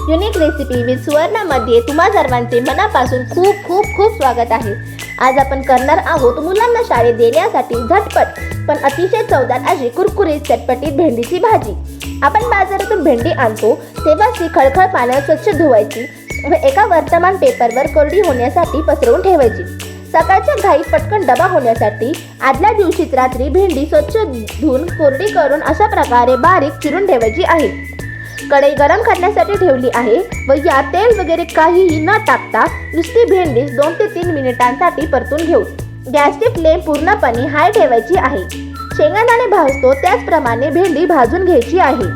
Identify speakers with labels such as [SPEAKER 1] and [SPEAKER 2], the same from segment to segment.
[SPEAKER 1] Unique recipe with सुवर्णामध्ये तुम्हा सर्वांचे मनापासून खूप खूप खूप स्वागत आहे। आज आपण करणार आहोत मुलांना शाळेत देण्यासाठी झटपट पण अतिशय चवदार अशी कुरकुरीत चटपटीत भेंडीची भाजी। आपण बाजारातून भेंडी आणतो तेव्हा ती खळखळ पाण्यात स्वच्छ धुवायची व एका वर्तमान पेपरवर कोरडी होण्यासाठी पसरवून ठेवायची। सकाळच्या घाईत पटकन डबा होण्यासाठी आदल्या दिवशीच रात्री भेंडी स्वच्छ धुवून कोरडी करून अशा प्रकारे बारीक चिरून ठेवायची आहे। कढई गरम करण्यासाठी ठेवली आहे व यात तेल वगैरे काहीही न टाकता नुसती भेंडी 2 ते 3 मिनिटांसाठी परतून घेऊ। गॅसची फ्लेम पूर्णपणे हाय ठेवायची आहे। शेंगदाणे भाजतो त्याचप्रमाणे भेंडी भाजून घ्यायची आहे।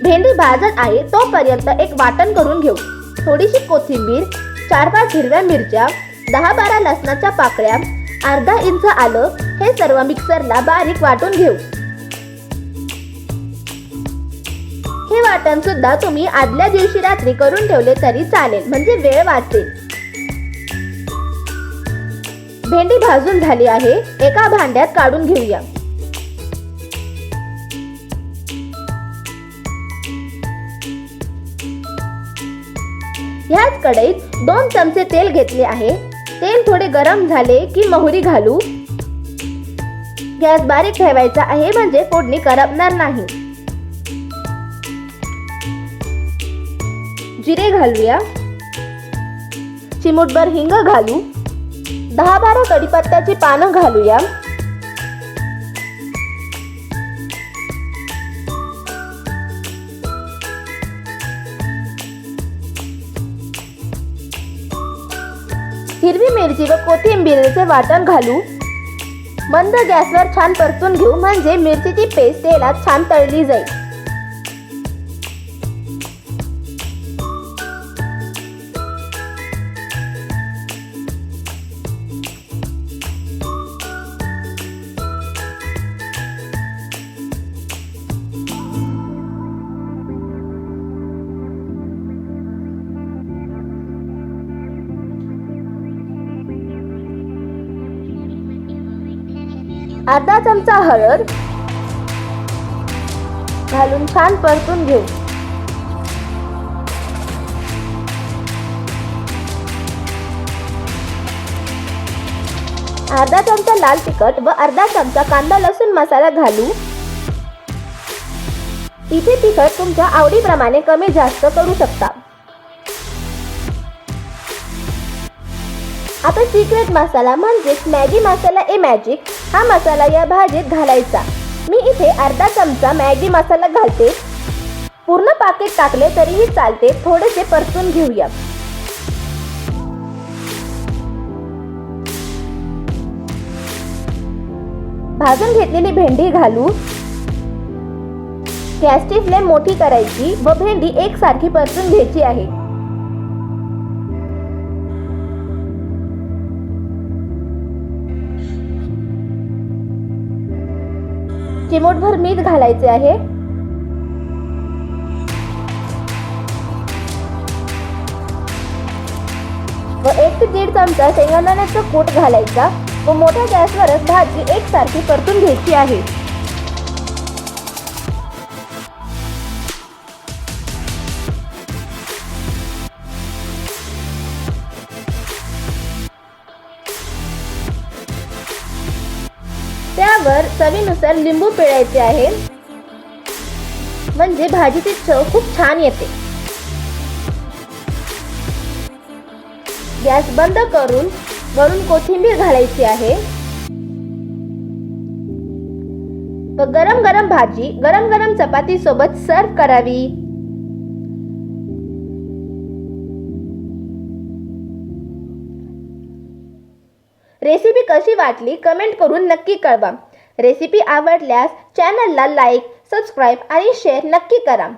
[SPEAKER 1] भेंडी भाजत आहे तोपर्यंत एक वाटण करून घेऊ। थोडीशी कोथिंबीर, 4-5 हिरव्या मिरच्या, 10-12 लसणाच्या पाकळ्या, अर्धा इंच आलं हे सर्व मिक्सरला बारीक वाटून घेऊ। हे वाटण सुद्धा तुम्ही आदल्या दिवशी रात्री करून ठेवले तरी चालेल, म्हणजे वेळ वाचेल। भेंडी भाजून झाली आहे, एका भांड्यात काढून घेऊया। ह्याच कढईत 2 चमचे तेल घेतले आहे। तेल थोडे गरम झाले की मोहरी घालू। गॅस बारीक ठेवायचा आहे म्हणजे फोडणी करपणार नाही। जिरे घालूया, चिमूटभर हिंग घालू, 10-12 कढीपत्त्याची पानं घालूया। हिरवी मिरची व कोथिंबीरचे वाटण घालू। मंद गॅसवर छान परतून घेऊ म्हणजे मिरचीची पेस्ट तेलात छान तळली जाईल। अर्धा चमचा हळद घालून छान परतून घेऊ। अर्धा चमचा लाल तिखट व अर्धा चमचा कांदा लसूण मसाला घालू। इथे तिखट तुमच्या आवडीप्रमाणे कमी जास्त करू शकता। आता सिक्रेट मसाला म्हणजे मॅगी मसाला मॅजिक हा मसाला या भाजीत घालायचा। मी इथे अर्धा चमचा मॅगी मसाला घालते। पूर्ण पाकिट टाकले तरीही चालते, थोडेसे परतून घेऊया। भाजून घेतलेली भेंडी घालू। गॅसची फ्लेम मोठी करायची व भेंडी एकसारखी परतून घ्यायची आहे। चिमूटभर मीठ घालायचे आहे। व 1 ते 1.5 चमचा शेंगदाण्याचा कूट घालायचा व मोठ्या गॅसवरच भाजी एकसारखी परतून घ्यायची आहे। त्यावर चवीनुसार लिंबू पिळायचे आहे म्हणजे भाजीची चव खूप छान येते। गॅस बंद करून वरून कोथिंबीर घालायची आहे व गरम गरम भाजी गरम गरम चपाती सोबत सर्व करावी। रेसिपी कशी वाटली कमेंट करून नक्की कळवा। रेसिपी आवडल्यास चॅनलला लाईक, सबस्क्राईब आणि शेअर नक्की करा।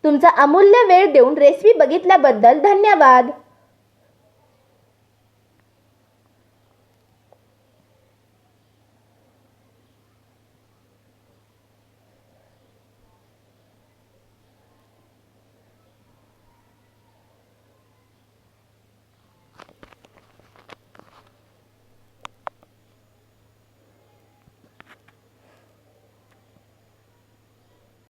[SPEAKER 1] तुमचा अमूल्य वेळ देऊन रेसिपी बघितल्याबद्दल धन्यवाद।